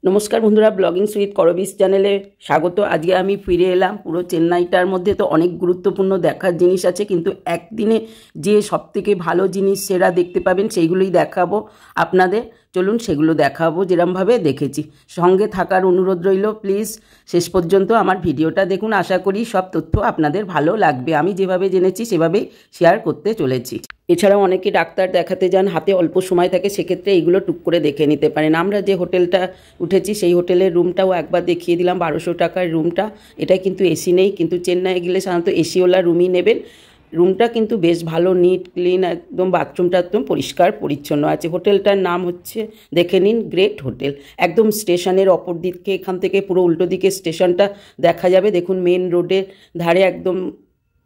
নমস্কার বন্ধুরা, blogging with করবিস চ্যানেলে স্বাগত। আজকে আমি ফিরে এলাম। পুরো চেন্নাইটার মধ্যে তো অনেক গুরুত্বপূর্ণ দেখার জিনিস আছে, কিন্তু একদিনে যে সবথেকে ভালো জিনিস সেরা দেখতে পাবেন সেইগুলোই দেখাবো আপনাদের। চলুন সেগুলো দেখাবো যেরমভাবে দেখেছি। সঙ্গে থাকার অনুরোধ রইল, প্লিজ শেষ পর্যন্ত আমার ভিডিওটা দেখুন। আশা করি সব তথ্য আপনাদের ভালো লাগবে। আমি যেভাবে জেনেছি সেভাবেই শেয়ার করতে চলেছি। এছাড়াও অনেকে ডাক্তার দেখাতে যান, হাতে অল্প সময় থাকে, সেক্ষেত্রে এইগুলো টুক করে দেখে নিতে পারেন। আমরা যে হোটেলটা উঠেছি সেই হোটেলের রুমটাও একবার দেখিয়ে দিলাম। 1200 টাকার রুমটা। এটা কিন্তু এসি নেই, কিন্তু চেন্নাই গেলে সাধারণত এসিওয়ালা রুমই নেবেন। রুমটা কিন্তু বেশ ভালো, নিট ক্লিন, একদম বাথরুমটা একদম পরিষ্কার পরিচ্ছন্ন আছে। হোটেলটার নাম হচ্ছে, দেখে নিন, গ্রেট হোটেল। একদম স্টেশনের অপর দিকে, এখান থেকে পুরো উল্টো দিকে স্টেশনটা দেখা যাবে। দেখুন মেন রোডের ধারে একদম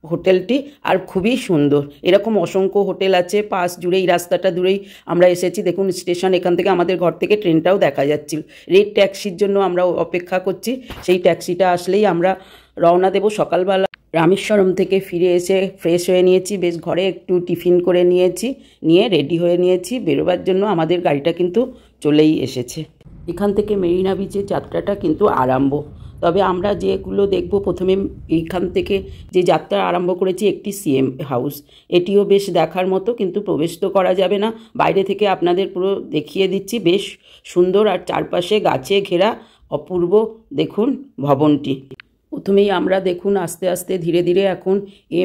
হোটেলটি, আর খুবই সুন্দর। এরকম অসংখ্য হোটেল আছে পাশ জুড়ে। এই রাস্তাটা দূরেই আমরা এসেছি। দেখুন স্টেশন, এখান থেকে আমাদের ঘর থেকে ট্রেনটাও দেখা যাচ্ছিল। রেড ট্যাক্সির জন্য আমরা অপেক্ষা করছি। সেই ট্যাক্সিটা আসলেই আমরা রওনা দেব। সকালবেলা রামেশ্বরম থেকে ফিরে এসে ফ্রেশ হয়ে নিয়েছি, বেশ ঘরে একটু টিফিন করে নিয়েছি, নিয়ে রেডি হয়ে নিয়েছি বেরোবার জন্য। আমাদের গাড়িটা কিন্তু চলেই এসেছে। এখান থেকে মেরিনা বিচের যাত্রাটা কিন্তু আরম্ভ। তবে আমরা যেগুলো দেখব, প্রথমে এইখান থেকে যে যাত্রা আরম্ভ করেছি, একটি সিএম হাউস। এটিও বেশ দেখার মতো, কিন্তু প্রবেশ তো করা যাবে না। বাইরে থেকে আপনাদের পুরো দেখিয়ে দিচ্ছি। বেশ সুন্দর, আর চারপাশে গাছে ঘেরা অপূর্ব দেখুন ভবনটি। প্রথমেই আমরা দেখুন আস্তে আস্তে ধীরে ধীরে এখন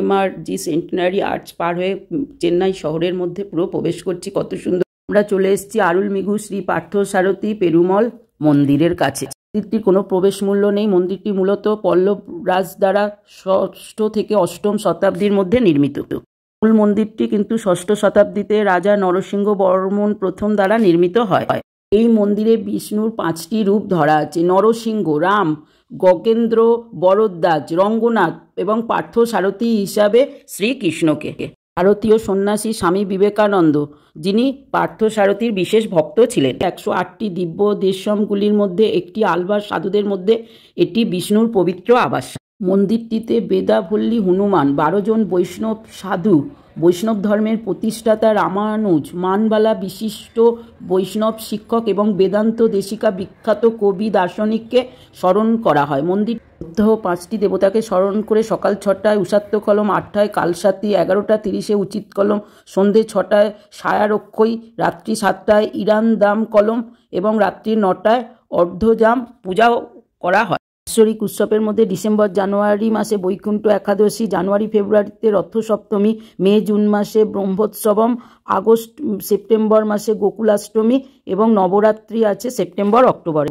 MRG সেন্টিনারি আর্চ পার হয়ে চেন্নাই শহরের মধ্যে পুরো প্রবেশ করছি। কত সুন্দর। আমরা চলে এসেছি আরুলমিগু শ্রী পার্থসারথী পেরুমল মন্দিরের কাছে। মন্দিরটির কোনো প্রবেশ মূল্য নেই। মন্দিরটি মূলত পল্লব রাজ দ্বারা 6ষ্ঠ থেকে 8ম শতাব্দীর মধ্যে নির্মিত। মূল মন্দিরটি কিন্তু 6ষ্ঠ শতাব্দীতে রাজা নরসিংহ বর্মন প্রথম দ্বারা নির্মিত হয়। এই মন্দিরে বিষ্ণুর 5টি রূপ ধরা আছে: নরসিংহ, রাম, গগেন্দ্র, বরদ্বাজ, রঙ্গনাথ এবং পার্থসারথী হিসাবে শ্রীকৃষ্ণকে। ভারতীয় সন্ন্যাসী স্বামী বিবেকানন্দ, যিনি পার্থসারথীর বিশেষ ভক্ত ছিলেন। 108টি দিব্য দেশমগুলির মধ্যে একটি। আলবার সাধুদের মধ্যে এটি বিষ্ণুর পবিত্র আবাস। মন্দিরটিতে বেদাভল্লী হনুমান, 12 জন বৈষ্ণব সাধু, বৈষ্ণব ধর্মের প্রতিষ্ঠাতা রামানুজ, মানবালা বিশিষ্ট বৈষ্ণব শিক্ষক এবং বেদান্ত দেশিকা বিখ্যাত কবি দার্শনিককে স্মরণ করা হয়। মন্দির প্রত্যহ 5টি দেবতাকে স্মরণ করে সকাল 6টায় উষাত্ত কলম, 8টায় কালসাতি, 11:30 উচিত কলম, সন্ধে 6টায় সায়ারক্ষই, রাত্রি 7টায় ইরান দাম কলম এবং রাত্রি 9টায় অর্ধজাম পূজা করা হয়। বাৎসরিক উৎসবের মধ্যে ডিসেম্বর জানুয়ারি মাসে বৈকুণ্ঠ একাদশী, জানুয়ারি ফেব্রুয়ারিতে রথসপ্তমী, মে জুন মাসে ব্রহ্মোৎসবম, আগস্ট সেপ্টেম্বর মাসে গোকুলাষ্টমী এবং নবরাত্রি আছে সেপ্টেম্বর অক্টোবর।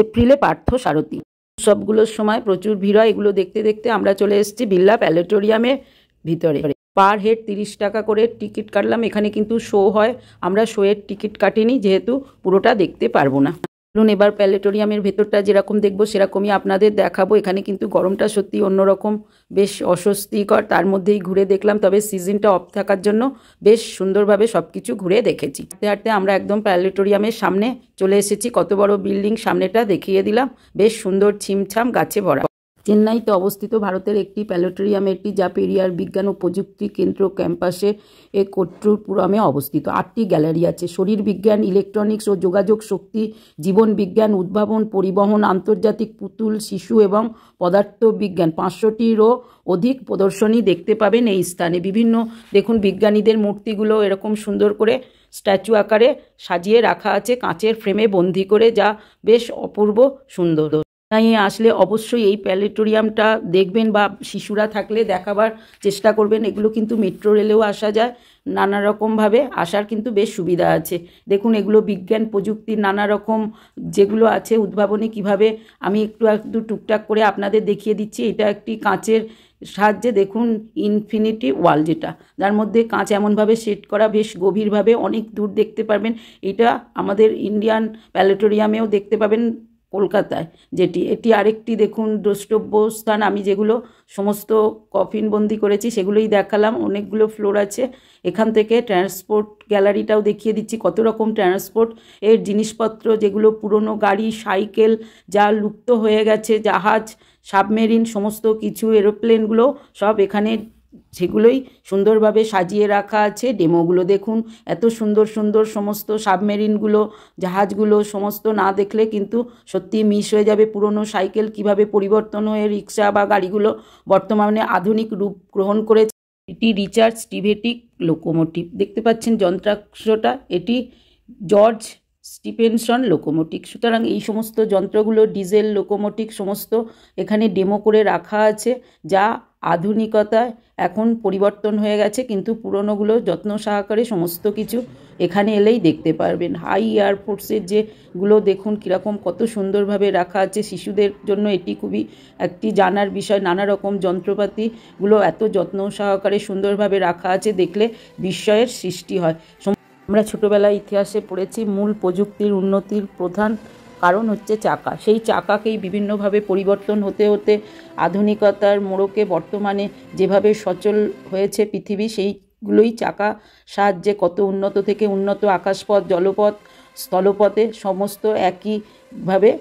এপ্রিলে পার্থসারথী। উৎসবগুলোর সময় প্রচুর ভিড় হয়। এগুলো দেখতে দেখতে আমরা চলে এসেছি বিড়লা প্ল্যানেটোরিয়ামের ভিতরে। পার হেড 30 টাকা করে টিকিট কাটলাম। এখানে কিন্তু শো হয়। আমরা শোয়ের টিকিট কাটিনি, যেহেতু পুরোটা দেখতে পারবো না। চলুন এবার প্ল্যানেটোরিয়ামের ভেতরটা যেরকম দেখবো সেরকমই আপনাদের দেখাবো। এখানে কিন্তু গরমটা সত্যি অন্যরকম, বেশ অস্বস্তিকর। তার মধ্যেই ঘুরে দেখলাম, তবে সিজনটা অফ থাকার জন্য বেশ সুন্দরভাবে সব কিছু ঘুরে দেখেছি। হাঁটতে হাঁটতে আমরা একদম প্ল্যানেটোরিয়ামের সামনে চলে এসেছি। কত বড় বিল্ডিং, সামনেটা দেখিয়ে দিলাম। বেশ সুন্দর, ছিমছাম গাছে ভরা। চেন্নাইতে অবস্থিত ভারতের একটি প্ল্যানেটোরিয়াম এটি, যা পেরিয়ার বিজ্ঞান ও প্রযুক্তি কেন্দ্র ক্যাম্পাসে কোট্টুরপুরমে অবস্থিত। 8টি গ্যালারি আছে: শরীর বিজ্ঞান, ইলেকট্রনিক্স ও যোগাযোগ শক্তি, জীবন বিজ্ঞান, উদ্ভাবন, পরিবহন, আন্তর্জাতিক পুতুল, শিশু এবং পদার্থ বিজ্ঞান। 500টিরও অধিক প্রদর্শনী দেখতে পাবেন এই স্থানে। বিভিন্ন দেখুন বিজ্ঞানীদের মূর্তিগুলো এরকম সুন্দর করে স্ট্যাচু আকারে সাজিয়ে রাখা আছে, কাঁচের ফ্রেমে বন্দি করে, যা বেশ অপূর্ব সুন্দর। তাই আসলে অবশ্যই এই প্ল্যানেটোরিয়ামটা দেখবেন, বা শিশুরা থাকলে দেখাবার চেষ্টা করবেন। এগুলো কিন্তু মেট্রো রেলেও আসা যায়। নানা রকমভাবে আসার কিন্তু বেশ সুবিধা আছে। দেখুন এগুলো বিজ্ঞান প্রযুক্তির নানা রকম যেগুলো আছে উদ্ভাবনী, কিভাবে আমি একটু টুকটাক করে আপনাদের দেখিয়ে দিচ্ছি। এটা একটি কাঁচের সাহায্যে দেখুন ইনফিনিটি ওয়াল, যেটা যার মধ্যে কাঁচ এমনভাবে সেট করা, বেশ গভীরভাবে অনেক দূর দেখতে পারবেন। এটা আমাদের ইন্ডিয়ান প্ল্যানেটোরিয়ামেও দেখতে পাবেন কলকাতায়, এটি আরেকটি দেখুন দ্রষ্টব্য স্থান। আমি যেগুলো সমস্ত কফিনবন্দি করেছি সেগুলোই দেখালাম। অনেকগুলো ফ্লোর আছে। এখান থেকে ট্রান্সপোর্ট গ্যালারিটাও দেখিয়ে দিচ্ছি। কত রকম ট্রান্সপোর্ট এর জিনিসপত্র, যেগুলো পুরনো গাড়ি, সাইকেল, যা লুপ্ত হয়ে গেছে, জাহাজ, সাবমেরিন, সমস্ত কিছু, এরোপ্লেনগুলো সব এখানে সেগুলোই সুন্দরভাবে সাজিয়ে রাখা আছে। ডেমোগুলো দেখুন, এত সুন্দর সুন্দর সমস্ত সাবমেরিনগুলো, জাহাজগুলো সমস্ত না দেখলে কিন্তু সত্যি মিস হয়ে যাবে। পুরনো সাইকেল কিভাবে পরিবর্তন হয়ে রিক্সা বা গাড়িগুলো বর্তমানে আধুনিক রূপ গ্রহণ করেছে। এটি রিচার্ড স্টিভেটিক লোকোমোটিভ, দেখতে পাচ্ছেন যন্ত্রাংশটা, এটি জর্জ স্টিফেনসন লোকোমোটিভ। সুতরাং এই সমস্ত যন্ত্রগুলো ডিজেল লোকোমোটিভ সমস্ত এখানে ডেমো করে রাখা আছে, যা আধুনিকতায় এখন পরিবর্তন হয়ে গেছে, কিন্তু পুরনোগুলো যত্ন সহকারে সমস্ত কিছু এখানে এলেই দেখতে পারবেন। হাই এয়ারফোর্সের যেগুলো দেখুন কীরকম কত সুন্দরভাবে রাখা আছে। শিশুদের জন্য এটি খুবই একটি জানার বিষয়। নানা রকম যন্ত্রপাতিগুলো এত যত্ন সহকারে সুন্দরভাবে রাখা আছে, দেখলে বিস্ময়ের সৃষ্টি হয়। আমরা ছোটোবেলায় ইতিহাসে পড়েছি মূল প্রযুক্তির উন্নতির প্রধান কারণ হচ্ছে চাকা। সেই চাকাকেই বিভিন্নভাবে পরিবর্তন হতে হতে আধুনিকতার মোড়কে বর্তমানে যেভাবে সচল হয়েছে পৃথিবী, সেইগুলোই চাকা সাহায্যে কত উন্নত থেকে উন্নত আকাশপথ, জলপথ, স্থলপথে সমস্ত একইভাবে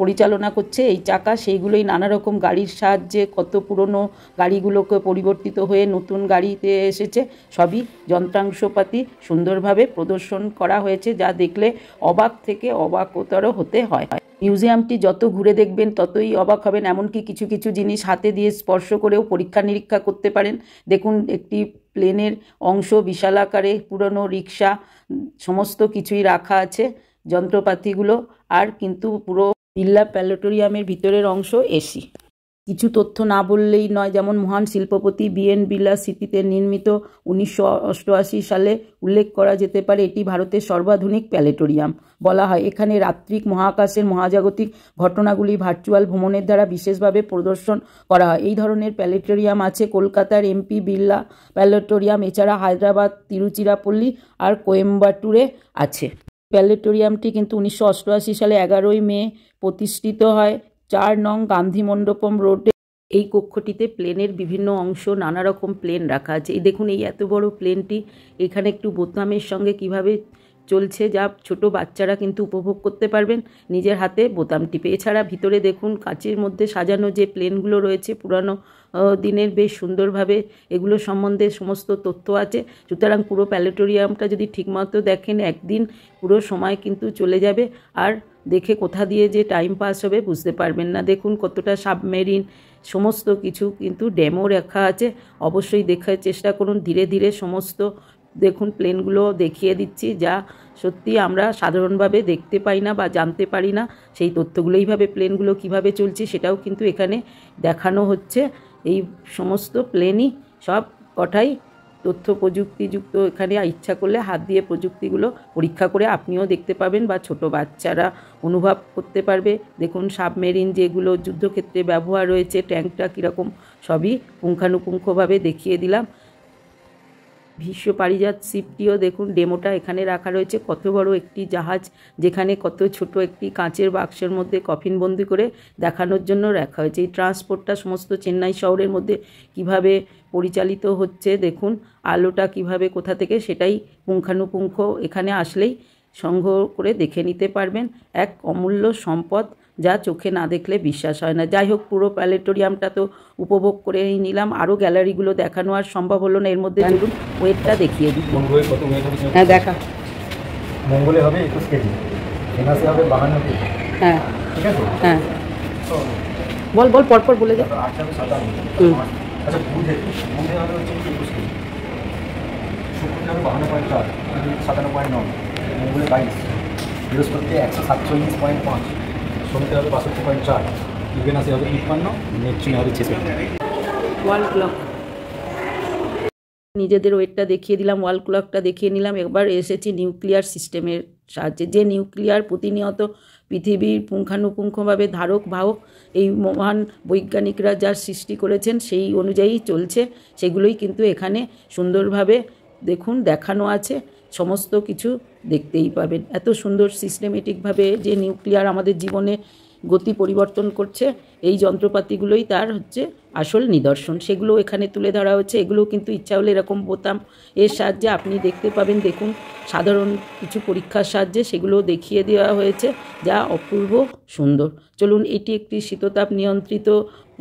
পরিচালনা করছে এই চাকা। সেইগুলোই নানা রকম গাড়ির সাহায্যে কত পুরনো গাড়িগুলোকে পরিবর্তিত হয়ে নতুন গাড়িতে এসেছে। সবই যন্ত্রাংশপাতি সুন্দরভাবে প্রদর্শন করা হয়েছে, যা দেখলে অবাক থেকে অবাকতর হতে হয়। মিউজিয়ামটি যত ঘুরে দেখবেন ততই অবাক হবেন। এমনকি কিছু কিছু জিনিস হাতে দিয়ে স্পর্শ করেও পরীক্ষা নিরীক্ষা করতে পারেন। দেখুন, একটি প্লেনের অংশ, বিশাল আকারে পুরনো রিক্সা, সমস্ত কিছুই রাখা আছে যন্ত্রপাতিগুলো। আর কিন্তু পুরো বিড়লা প্ল্যানেটোরিয়ামের ভিতরের অংশ এসি। কিছু তথ্য না বললেই নয়, যেমন মহান শিল্পপতি বিএন বিড়লার স্মৃতিতে নির্মিত 1988 সালে উল্লেখ করা যেতে পারে। এটি ভারতের সর্বাধুনিক প্ল্যানেটোরিয়াম বলা হয়। এখানে রাত্রিক মহাকাশের মহাজাগতিক ঘটনাগুলি ভার্চুয়াল ভ্রমণের দ্বারা বিশেষভাবে প্রদর্শন করা হয়। এই ধরনের প্ল্যানেটোরিয়াম আছে কলকাতার এমপি বিড়লা প্ল্যানেটোরিয়াম, এছাড়া হায়দ্রাবাদ, তিরুচিরাপল্লী আর কোয়েম্বাটুরে আছে। প্ল্যানেটোরিয়ামটি কিন্তু 1988 সালে 11ই মে প্রতিষ্ঠিত হয় 4 নং গান্ধী মণ্ডপম রোডে। এই কক্ষটিতে প্লেনের বিভিন্ন অংশ, নানা রকম প্লেন রাখা আছে। এই দেখুন, এই এত বড় প্লেনটি এখানে একটু বোতামের সঙ্গে কিভাবে চলছে, যা ছোট বাচ্চারা কিন্তু উপভোগ করতে পারবেন নিজের হাতে বোতাম টিপে। এছাড়া ভিতরে দেখুন কাচের মধ্যে সাজানো যে প্লেনগুলো রয়েছে পুরানো দিনের, বেশ সুন্দরভাবে এগুলো সম্বন্ধে সমস্ত তথ্য আছে। সুতরাং পুরো প্ল্যানেটোরিয়ামটা যদি ঠিকমতো দেখেন, একদিন পুরো সময় কিন্তু চলে যাবে, আর দেখে কোথা দিয়ে যে টাইম পাস হবে বুঝতে পারবেন না। দেখুন কতটা সাবমেরিন, সমস্ত কিছু কিন্তু ডেমো রাখা আছে। অবশ্যই দেখার চেষ্টা করুন ধীরে ধীরে সমস্ত। দেখুন প্লেনগুলো দেখিয়ে দিচ্ছি, যা সত্যি আমরা সাধারণভাবে দেখতে পাই না বা জানতে পারি না। সেই তথ্যগুলো এইভাবে প্লেনগুলো কিভাবে চলছে সেটাও কিন্তু এখানে দেখানো হচ্ছে। এই সমস্ত প্লেনই সব কটাই তথ্য প্রযুক্তিযুক্ত। এখানে ইচ্ছা করলে হাত দিয়ে প্রযুক্তিগুলো পরীক্ষা করে আপনিও দেখতে পাবেন বা ছোট বাচ্চারা অনুভব করতে পারবে। দেখুন সাবমেরিন যেগুলো যুদ্ধক্ষেত্রে ব্যবহার হয়েছে, ট্যাঙ্কটা কীরকম, সবই পুঙ্খানুপুঙ্খভাবে দেখিয়ে দিলাম। বিশ্ব পারিজাত শিপটিও দেখুন ডেমোটা এখানে রাখা রয়েছে। কত বড় একটি জাহাজ, যেখানে কত ছোট একটি কাঁচের বাক্সের মধ্যে কফিনবন্দি করে দেখানোর জন্য রাখা হয়েছে। এই ট্রান্সপোর্টটা সমস্ত চেন্নাই শহরের মধ্যে কিভাবে পরিচালিত হচ্ছে, দেখুন আলোটা কিভাবে কোথা থেকে, সেটাই পুঙ্খানুপুঙ্খ এখানে আসলেই সংগ্রহ করে দেখে নিতে পারবেন। এক অমূল্য সম্পদ, যা চোখে না দেখলে বিশ্বাস হয় না। যাই হোক, পুরো প্ল্যানেটোরিয়ামটা তো উপভোগ করেই নিলাম। আরও গ্যালারিগুলো দেখানো আর সম্ভব হলো না, এর মধ্যে চলুন ওয়েটটা দেখিয়ে দিই। হ্যাঁ দেখা। মঙ্গলে হবে 21 কেজি, ভেনাসে হবে 52 কেজি। হ্যাঁ ঠিক আছে। হ্যাঁ বল বল, পরপর বলে যা। 8 হবে 57। আচ্ছা, বুধে হবে হচ্ছে 21 কেজি, শুক্রতে হবে 52.4, 57.9, মঙ্গলে 22, বৃহস্পতিতে 147.5, শনিতে হবে 62.4, ইউরেনাসে হবে 53, নেপচুনে হবে 66। ওয়াল ক্লক, নিজেদের ওয়েটটা দেখিয়ে দিলাম, ওয়াল ক্লকটা দেখিয়ে নিলাম। এবার এসেছি নিউক্লিয়ার সিস্টেমের সাহায্যে। যে নিউক্লিয়ার প্রতিনিয়ত পৃথিবীর পুঙ্খানুপুঙ্খভাবে ধারক বাহক, এই মহান বৈজ্ঞানিকরা যা সৃষ্টি করেছেন সেই অনুযায়ী চলছে। সেগুলোই কিন্তু এখানে সুন্দরভাবে দেখুন দেখানো আছে। সমস্ত কিছু দেখতেই পাবেন। এত সুন্দর সিস্টেমেটিকভাবে যে নিউক্লিয়ার আমাদের জীবনে গতি পরিবর্তন করছে, এই যন্ত্রপাতিগুলোই তার হচ্ছে আসল নিদর্শন। সেগুলো এখানে তুলে ধরা হচ্ছে। এগুলো কিন্তু ইচ্ছা হলে এরকম বোতাম এর সাহায্যে আপনি দেখতে পাবেন। দেখুন সাধারণ কিছু পরীক্ষার সাহায্যে সেগুলো দেখিয়ে দেওয়া হয়েছে, যা অপূর্ব সুন্দর। চলুন, এটি একটি শীততাপ নিয়ন্ত্রিত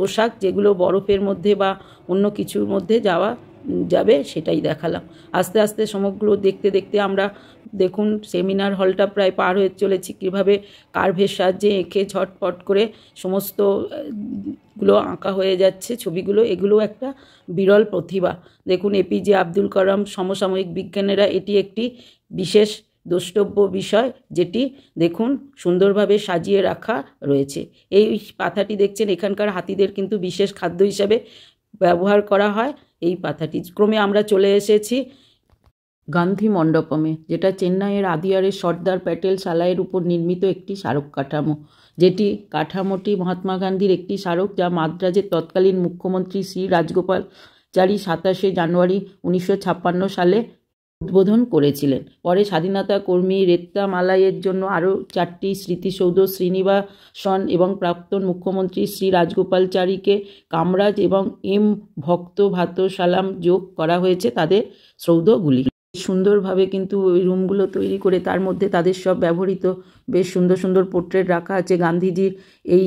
পোশাক যেগুলো বরফের মধ্যে বা অন্য কিছুর মধ্যে যাবে সেটাই দেখালাম। আস্তে আস্তে সমগ্র দেখতে দেখতে আমরা দেখুন সেমিনার হলটা প্রায় পার হয়ে চলেছি। কীভাবে কার্ভের সাহায্যে এঁকে ঝটপট করে সমস্ত গুলো আঁকা হয়ে যাচ্ছে ছবিগুলো, এগুলো একটা বিরল প্রতিভা। দেখুন এপিজে আব্দুল কালাম সমসাময়িক বিজ্ঞানীরা, এটি একটি বিশেষ দ্রষ্টব্য বিষয় যেটি দেখুন সুন্দরভাবে সাজিয়ে রাখা রয়েছে। এই পাতাটি দেখছেন, এখানকার হাতিদের কিন্তু বিশেষ খাদ্য হিসাবে ব্যবহার করা হয় এই পাতাটি। ক্রমে আমরা চলে এসেছি গান্ধী মণ্ডপমে, যেটা চেন্নাইয়ের আদিয়ারের সর্দার প্যাটেল সালাইয়ের উপর নির্মিত একটি স্মারক কাঠামো। কাঠামোটি মহাত্মা গান্ধীর একটি স্মারক, যা মাদ্রাজের তৎকালীন মুখ্যমন্ত্রী শ্রী রাজগোপালচারী 27শে জানুয়ারি 1956 সালে উদ্বোধন করেছিলেন। পরে স্বাধীনতা কর্মী রেত্তা মালাইয়ের জন্য আরও 4টি স্মৃতিসৌধ শ্রীনিবাসন এবং প্রাক্তন মুখ্যমন্ত্রী শ্রী রাজগোপালচারীকে কামরাজ এবং এম ভক্ত ভাতশালাম যোগ করা হয়েছে তাদের সৌধগুলি। সুন্দরভাবে কিন্তু ওই রুমগুলো তৈরি করে তার মধ্যে তাদের সব ব্যবহৃত বেশ সুন্দর সুন্দর পোর্ট্রেট রাখা আছে। গান্ধীজির এই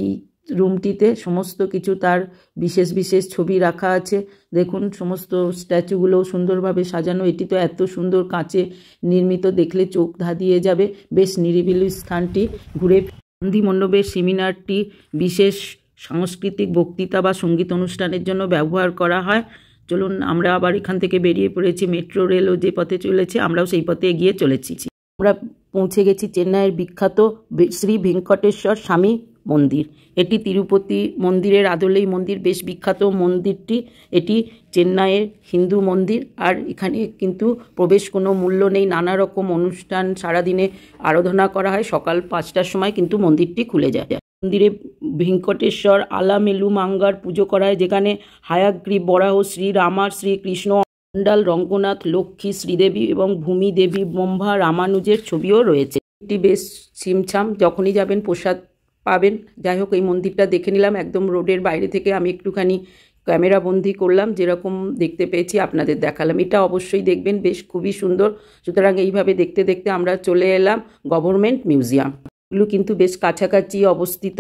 রুমটিতে সমস্ত কিছু তার বিশেষ বিশেষ ছবি রাখা আছে। দেখুন সমস্ত স্ট্যাচুগুলো সুন্দরভাবে সাজানো। এটি তো এত সুন্দর কাঁচে নির্মিত, দেখলে চোখ ধাঁধিয়ে যাবে। বেশ নিরিবিলি স্থানটি ঘুরে। গান্ধী মণ্ডপের সেমিনারটি বিশেষ সাংস্কৃতিক বক্তৃতা বা সঙ্গীত অনুষ্ঠানের জন্য ব্যবহার করা হয়। চলুন আমরা আবার এখান থেকে বেরিয়ে পড়েছি। মেট্রো রেলও যে পথে চলেছে আমরাও সেই পথে এগিয়ে চলেছি। আমরা পৌঁছে গেছি চেন্নাইয়ের বিখ্যাত শ্রী ভেঙ্কটেশ্বর স্বামী মন্দির। এটি তিরুপতি মন্দিরের আদলেই মন্দির, বেশ বিখ্যাত মন্দিরটি। এটি চেন্নাইয়ের হিন্দু মন্দির, আর এখানে কিন্তু প্রবেশ কোনো মূল্য নেই। নানা রকম অনুষ্ঠান সারাদিনে আরাধনা করা হয়। সকাল 5টার সময় কিন্তু মন্দিরটি খুলে যায়। মন্দিরে ভেঙ্কটেশ্বর আলামেলু মাঙ্গার পুজো করা হয়, যেখানে হায়াগ্রীব, বরাহ, শ্রী রামার, শ্রীকৃষ্ণ, অন্ডাল, রঙ্গনাথ, লক্ষ্মী, শ্রীদেবী এবং ভূমি দেবী, ব্রহ্মা, রামানুজের ছবিও রয়েছে। এটি বেশ ছিমছাম, যখনই যাবেন প্রসাদ পাবেন। যাই হোক, এই মন্দিরটা দেখে নিলাম একদম রোডের বাইরে থেকে। আমি একটুখানি ক্যামেরা বন্দি করলাম, যেরকম দেখতে পেয়েছি আপনাদের দেখালাম। এটা অবশ্যই দেখবেন, বেশ খুবই সুন্দর। সুতরাং এইভাবে দেখতে দেখতে আমরা চলে এলাম গভর্নমেন্ট মিউজিয়াম। এগুলো কিন্তু বেশ কাছাকাছি অবস্থিত।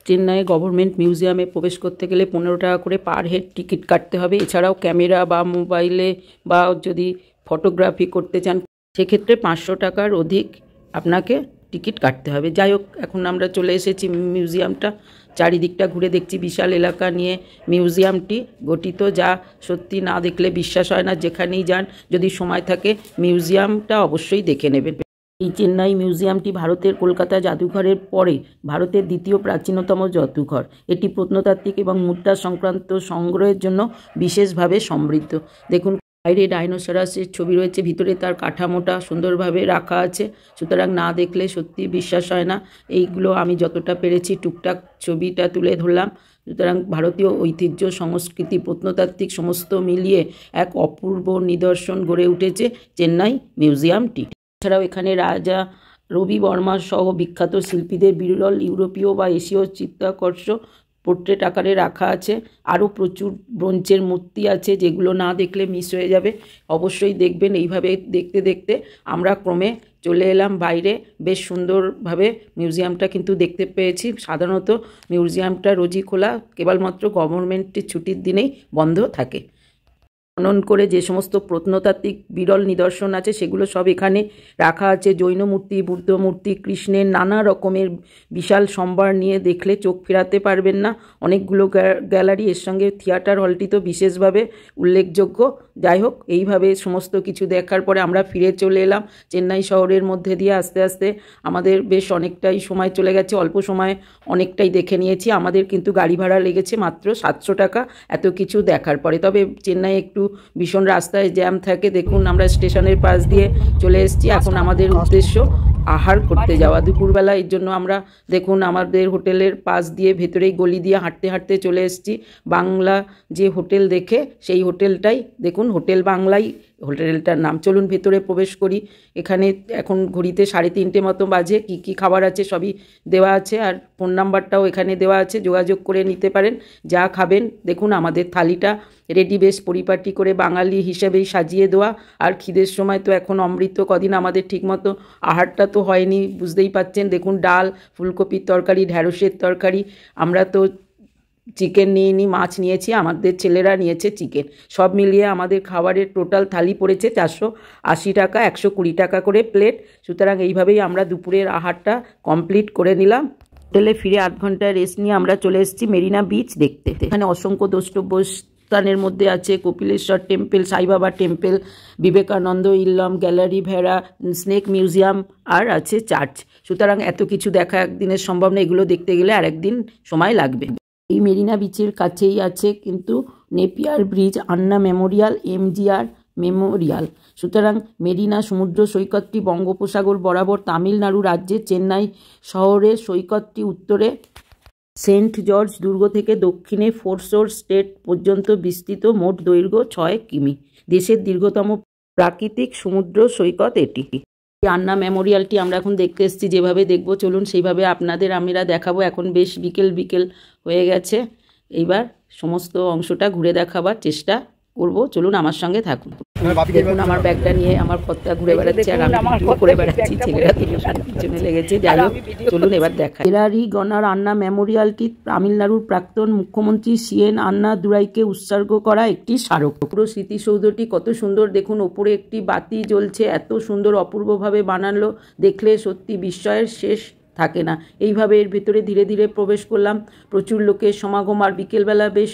চেন্নাইয়ে গভর্নমেন্ট মিউজিয়ামে প্রবেশ করতে গেলে 15 টাকা করে পার হেড টিকিট কাটতে হবে। এছাড়াও ক্যামেরা বা মোবাইলে বা যদি ফটোগ্রাফি করতে চান সেক্ষেত্রে 500 টাকার অধিক আপনাকে টিকিট কাটতে হবে। যাই হোক, এখন আমরা চলে এসেছি মিউজিয়ামটা। চারিদিকটা ঘুরে দেখছি, বিশাল এলাকা নিয়ে মিউজিয়ামটি গঠিত, যা সত্যি না দেখলে বিশ্বাস হয় না। যেখানেই যান, যদি সময় থাকে মিউজিয়ামটা অবশ্যই দেখে নেবেন। এই চেন্নাই মিউজিয়ামটি ভারতের কলকাতা জাদুঘরের পরে ভারতের দ্বিতীয় প্রাচীনতম জাদুঘর। এটি প্রত্নতাত্ত্বিক এবং মুদ্রা সংক্রান্ত সংগ্রহের জন্য বিশেষভাবে সমৃদ্ধ। দেখুন বাইরে ডাইনোসরাসের ছবি রয়েছে, ভিতরে তার কাঠামোটা সুন্দরভাবে রাখা আছে। সুতরাং না দেখলে সত্যি বিশ্বাস হয় না। এইগুলো আমি যতটা পেরেছি টুকটাক ছবিটা তুলে ধরলাম। সুতরাং ভারতীয় ঐতিহ্য, সংস্কৃতি, প্রত্নতাত্ত্বিক সমস্ত মিলিয়ে এক অপূর্ব নিদর্শন গড়ে উঠেছে চেন্নাই মিউজিয়ামটি। এছাড়াও এখানে রাজা রবি বর্মা সহ বিখ্যাত শিল্পীদের বিরল ইউরোপীয় বা এশীয় চিত্তাকর্ষ পোর্ট্রেট আকারে রাখা আছে। আরও প্রচুর ব্রোঞ্জের মূর্তি আছে, যেগুলো না দেখলে মিস হয়ে যাবে। অবশ্যই দেখবেন। এইভাবে দেখতে দেখতে আমরা ক্রমে চলে এলাম বাইরে। বেশ সুন্দরভাবে মিউজিয়ামটা কিন্তু দেখতে পেয়েছি। সাধারণত মিউজিয়ামটা রোজই খোলা, কেবলমাত্র গভর্নমেন্টের ছুটির দিনেই বন্ধ থাকে। খনন করে যে সমস্ত প্রত্নতাত্ত্বিক বিরল নিদর্শন আছে সেগুলো সব এখানে রাখা আছে। জৈন মূর্তি, বুদ্ধ মূর্তি, কৃষ্ণের নানা রকমের বিশাল সম্ভার নিয়ে দেখলে চোখ ফেরাতে পারবেন না। অনেকগুলো গ্যালারি, এর সঙ্গে থিয়েটার হলটি তো বিশেষভাবে উল্লেখযোগ্য। যাই হোক, এইভাবে সমস্ত কিছু দেখার পরে আমরা ফিরে চলে এলাম চেন্নাই শহরের মধ্যে দিয়ে। আস্তে আস্তে আমাদের বেশ অনেকটাই সময় চলে গেছে, অল্প সময় অনেকটাই দেখে নিয়েছি। আমাদের কিন্তু গাড়ি ভাড়া লেগেছে মাত্র 700 টাকা এত কিছু দেখার পরে। তবে চেন্নাই একটু ভীষণ রাস্তায় জ্যাম থাকে। দেখুন আমরা স্টেশনের পাশ দিয়ে চলে এসেছি। এখন আমাদের উদ্দেশ্য আহার করতে যাওয়া দুপুরবেলা। এর জন্য আমরা দেখুন আমাদের হোটেলের পাশ দিয়ে ভেতরেই গলি দিয়ে হাঁটতে হাঁটতে চলে এসেছি বাংলা যে হোটেল দেখে, সেই হোটেলটাই দেখুন, হোটেল বাংলাই হোটেলটার নাম। চলুন ভেতরে প্রবেশ করি। এখানে এখন ঘড়িতে 3:30 মতো বাজে। কি কি খাবার আছে সবই দেওয়া আছে, আর ফোন নাম্বারটাও এখানে দেওয়া আছে, যোগাযোগ করে নিতে পারেন। যা খাবেন দেখুন আমাদের থালিটা রেডি, বেশ পরিপাটি করে বাঙালি হিসেবেই সাজিয়ে দেওয়া। আর খিদের সময় তো এখন অমৃত। কদিন আমাদের ঠিকমতো আহারটা তো হয়নি, বুঝতেই পাচ্ছেন। দেখুন ডাল, ফুলকপির তরকারি, ঢ্যাঁড়সের তরকারি। আমরা তো চিকেন নিয়ে নিই, মাছ নিয়েছি, আমাদের ছেলেরা নিয়েছে চিকেন। সব মিলিয়ে আমাদের খাবারের টোটাল থালি পড়েছে 480 টাকা, 120 টাকা করে প্লেট। সুতরাং এইভাবেই আমরা দুপুরের আহারটা কমপ্লিট করে নিলাম। হোটেলে ফিরে 8 ঘন্টা রেস্ট নিয়ে আমরা চলে এসেছি মেরিনা বিচ দেখতে। এখানে অসংখ্য দ্রষ্টব্য স্থানের মধ্যে আছে Kapileshwar temple, Saibaba temple, Vivekananda Illam, gallery, ভেড়া, স্নেক মিউজিয়াম, আর আছে চার্চ। সুতরাং এত কিছু দেখা একদিনের সম্ভব না, এগুলো দেখতে গেলে আর একদিন সময় লাগবে। এই মেরিনা বিচের কাছেই আছে কিন্তু নেপিয়ার ব্রিজ, আন্না মেমোরিয়াল, এমজিআর মেমোরিয়াল। সুতরাং মেরিনা সমুদ্র সৈকতটি বঙ্গোপসাগর বরাবর তামিলনাড়ু রাজ্যের চেন্নাই শহরের সৈকতটি উত্তরে সেন্ট জর্জ দুর্গ থেকে দক্ষিণে ফোরশোর স্টেট পর্যন্ত বিস্তৃত, মোট দৈর্ঘ্য 6 কিমি। দেশের দীর্ঘতম প্রাকৃতিক সমুদ্র সৈকত এটি। আন্না মেমোরিয়ালটি আমরা এখন দেখতে এসেছি, যেভাবে দেখব চলুন সেইভাবে আপনাদের আমরা দেখাবো। এখন বেশ বিকেল বিকেল হয়ে গেছে, এইবার সমস্ত অংশটা ঘুরে দেখাবার চেষ্টা করব, চলুন আমার সঙ্গে থাকুন। দেখুন আমার ব্যাগটা নিয়ে আমার কর্তা ঘুরে বেড়াচ্ছে আর আমি ভিডিও করে বেড়াচ্ছি, ছেলেরা পিছনে লেগেছে। যাই হোক চলুন এবার দেখা। এরারি গনার আন্না মেমোরিয়ালটি তামিলনাড়ুর প্রাক্তন মুখ্যমন্ত্রী সিএন আন্না দুরাইকে উৎসর্গ করা একটি স্মারক। পুরো স্মৃতিসৌধটি কত সুন্দর দেখুন, ওপরে একটি বাতি জ্বলছে, এত সুন্দর অপূর্বভাবে বানালো, দেখলে সত্যি বিস্ময়ের শেষ থাকে না। এইভাবে এর ভেতরে ধীরে ধীরে প্রবেশ করলাম, প্রচুর লোকের সমাগম, আর বিকেলবেলা বেশ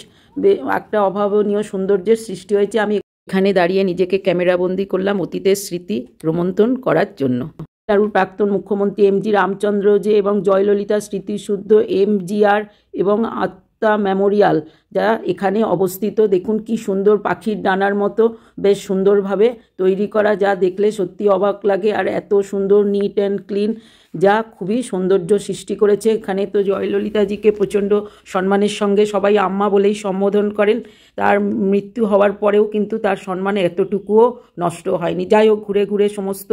একটা অভাবনীয় সৌন্দর্যের সৃষ্টি হয়েছে। আমি এখানে দাঁড়িয়ে নিজেকে ক্যামেরাবন্দি করলাম অতীতের স্মৃতি রোমন্থন করার জন্য। তামিলনাড়ুর প্রাক্তন মুখ্যমন্ত্রী এমজি রামচন্দ্র জে এবং জয়ললিতা স্মৃতিসৌধ এমজিআর এবং আত্মা মেমোরিয়াল যা এখানে অবস্থিত। দেখুন কি সুন্দর, পাখির ডানার মতো বেশ সুন্দরভাবে তৈরি করা, যা দেখলে সত্যি অবাক লাগে। আর এত সুন্দর নিট অ্যান্ড ক্লিন, যা খুবই সৌন্দর্য সৃষ্টি করেছে। এখানে তো জয়ললিতাজিকে প্রচণ্ড সম্মানের সঙ্গে সবাই আম্মা বলেই সম্বোধন করেন। তার মৃত্যু হওয়ার পরেও কিন্তু তার সম্মান এতটুকুও নষ্ট হয়নি। যাই হোক, ঘুরে ঘুরে সমস্ত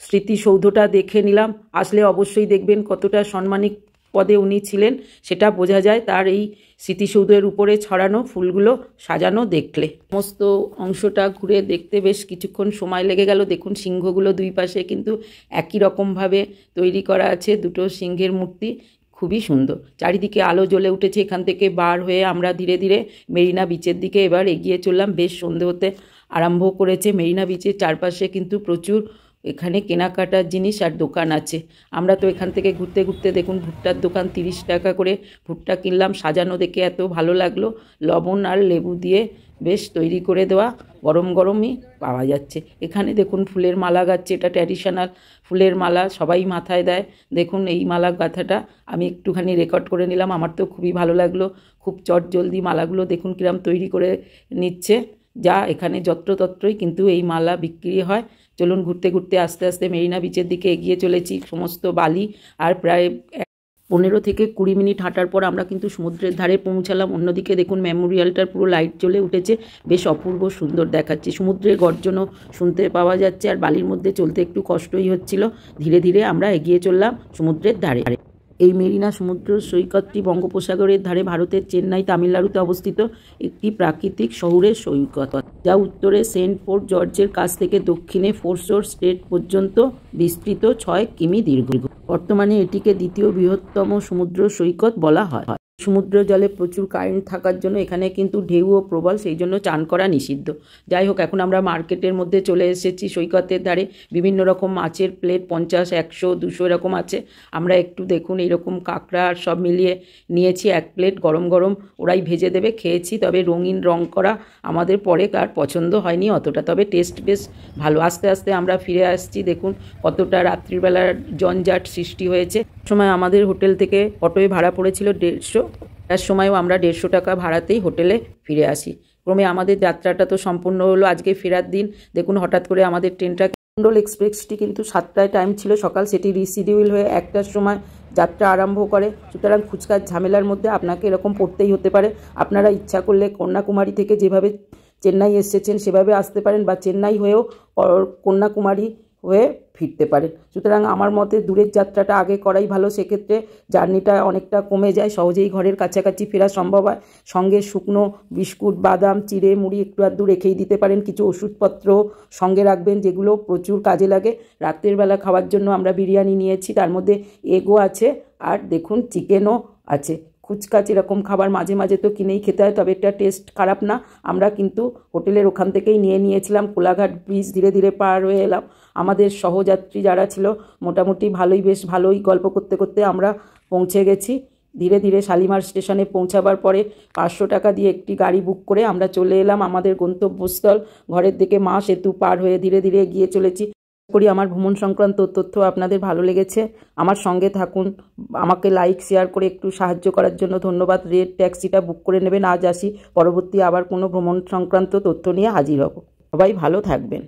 স্মৃতিসৌধটা দেখে নিলাম। আসলে অবশ্যই দেখবেন কতটা সম্মানিত পদে উনি ছিলেন, সেটা বোঝা যায় তার এই স্মৃতিসৌধের উপরে ছড়ানো ফুলগুলো সাজানো দেখলে। সমস্ত অংশটা ঘুরে দেখতে বেশ কিছুক্ষণ সময় লেগে গেল। দেখুন সিংহগুলো দুই পাশে কিন্তু একই রকমভাবে তৈরি করা আছে, দুটো সিংহের মূর্তি, খুবই সুন্দর। চারিদিকে আলো জ্বলে উঠেছে। এখান থেকে বার হয়ে আমরা ধীরে ধীরে মেরিনা বিচের দিকে এবার এগিয়ে চললাম। বেশ সন্ধে হতে আরম্ভ করেছে। মেরিনা বিচের চারপাশে কিন্তু প্রচুর এখানে কেনাকাটার জিনিস আর দোকান আছে। আমরা তো এখান থেকে ঘুরতে ঘুরতে দেখুন ভুট্টার দোকান 30 টাকা করে ভুট্টা কিনলাম, সাজানো দেখে এত ভালো লাগলো। লবণ আর লেবু দিয়ে বেশ তৈরি করে দেওয়া, গরম গরমই পাওয়া যাচ্ছে। এখানে দেখুন ফুলের মালা গাচ্ছে, এটা ট্র্যাডিশনাল ফুলের মালা, সবাই মাথায় দেয়। দেখুন এই মালা গাঁথাটা আমি একটুখানি রেকর্ড করে নিলাম, আমার তো খুবই ভালো লাগলো। খুব চটজলদি মালাগুলো দেখুন কিরম তৈরি করে নিচ্ছে, যা এখানে যত্রতত্রই কিন্তু এই মালা বিক্রি হয়। চলুন ঘুরতে ঘুরতে আস্তে আস্তে মেরিনা বিচের দিকে এগিয়ে চলেছি। সমস্ত বালি আর প্রায় 15 থেকে 20 মিনিট হাঁটার পর আমরা কিন্তু সমুদ্রের ধারে পৌঁছালাম। অন্যদিকে দেখুন মেমোরিয়ালটার পুরো লাইট জ্বলে উঠেছে, বেশ অপূর্ব সুন্দর দেখাচ্ছে। সমুদ্রের গর্জনও শুনতে পাওয়া যাচ্ছে, আর বালির মধ্যে চলতে একটু কষ্টই হচ্ছিল। ধীরে ধীরে আমরা এগিয়ে চললাম সমুদ্রের ধারে। এই মেরিনা সমুদ্র সৈকতটি বঙ্গোপসাগরের ধারে ভারতের চেন্নাই তামিলনাড়ুতে অবস্থিত একটি প্রাকৃতিক শহুরের সৈকত, যা উত্তরে সেন্ট ফোর্ট জর্জের কাছ থেকে দক্ষিণে ফোরশোর স্টেট পর্যন্ত বিস্তৃত 6 কিমি দীর্ঘ। বর্তমানে এটিকে দ্বিতীয় বৃহত্তম সমুদ্র সৈকত বলা হয়। সমুদ্র জলে প্রচুর কারেন্ট থাকার জন্য এখানে কিন্তু ঢেউও প্রবল, সেই জন্য চান করা নিষিদ্ধ। যাই হোক, এখন আমরা মার্কেটের মধ্যে চলে এসেছি। সৈকতের ধারে বিভিন্ন রকম মাছের প্লেট 50, 100, 200 এরকম আছে। আমরা একটু দেখুন এইরকম কাঁকড়া আর সব মিলিয়ে নিয়েছি 1 প্লেট, গরম গরম ওরাই ভেজে দেবে। খেয়েছি, তবে রঙিন রং করা আমাদের পরে আর পছন্দ হয়নি অতটা, তবে টেস্ট বেশ ভালো। আস্তে আস্তে আমরা ফিরে আসছি। দেখুন কতটা রাত্রিবেলার জঞ্জাট সৃষ্টি হয়েছে। সময় আমাদের হোটেল থেকে অটোয় ভাড়া পড়েছিল 150, তার সময়ও আমরা 150 টাকা ভাড়াতেই হোটেলে ফিরে আসি। ক্রমে আমাদের যাত্রাটা তো সম্পূর্ণ হলো। আজকে ফেরার দিন। দেখুন হঠাৎ করে আমাদের ট্রেনটা মন্ডল এক্সপ্রেসটি কিন্তু 7টায় টাইম ছিল সকাল, সেটি রিশিডিউল হয়ে 1টার সময় যাত্রা আরম্ভ করে। সুতরাং ফুচকার ঝামেলার মধ্যে আপনাকে এরকম পড়তেই হতে পারে। আপনারা ইচ্ছা করলে কন্যাকুমারী থেকে যেভাবে চেন্নাই এসেছেন সেভাবে আসতে পারেন, বা চেন্নাই হয়েও কন্যাকুমারী হয়ে ফিরতে পারেন। সুতরাং আমার মতে দূরের যাত্রাটা আগে করাই ভালো, সেক্ষেত্রে জার্নিটা অনেকটা কমে যায়, সহজেই ঘরের কাছাকাছি ফেরা সম্ভব হয়। সঙ্গে শুকনো বিস্কুট, বাদাম, চিড়ে, মুড়ি একটু আধটু রেখেই দিতে পারেন। কিছু ওষুধপত্র সঙ্গে রাখবেন, যেগুলো প্রচুর কাজে লাগে। রাতের বেলা খাওয়ার জন্য আমরা বিরিয়ানি নিয়েছি, তার মধ্যে এগও আছে আর দেখুন চিকেনও আছে। ফুচকা এরকম খাবার মাঝে মাঝে তো কিনেই খেতে হয়, তবে এটা টেস্ট খারাপ না। আমরা কিন্তু হোটেলের ওখান থেকেই নিয়েছিলাম। কোলাঘাট ব্রিজ ধীরে ধীরে পার হয়ে এলাম। আমাদের সহযাত্রী যারা ছিল মোটামুটি বেশ ভালোই গল্প করতে করতে আমরা পৌঁছে গেছি। ধীরে ধীরে শালিমার স্টেশনে পৌঁছাবার পরে 500 টাকা দিয়ে একটি গাড়ি বুক করে আমরা চলে এলাম আমাদের গন্তব্যস্থল। ঘরের দিকে মা সেতু পার হয়ে ধীরে ধীরে এগিয়ে চলেছি। করি আমার ভ্রমণ সংক্রান্ত তথ্য আপনাদের ভালো লেগেছে। আমার সঙ্গে থাকুন। আমাকে লাইক শেয়ার করে একটু সাহায্য করার জন্য ধন্যবাদ। রেড ট্যাক্সিটা বুক করে নেবেন। আজ আসি, পরবর্তী আবার কোনো ভ্রমণ সংক্রান্ত তথ্য নিয়ে হাজির হব। সবাই ভালো থাকবেন।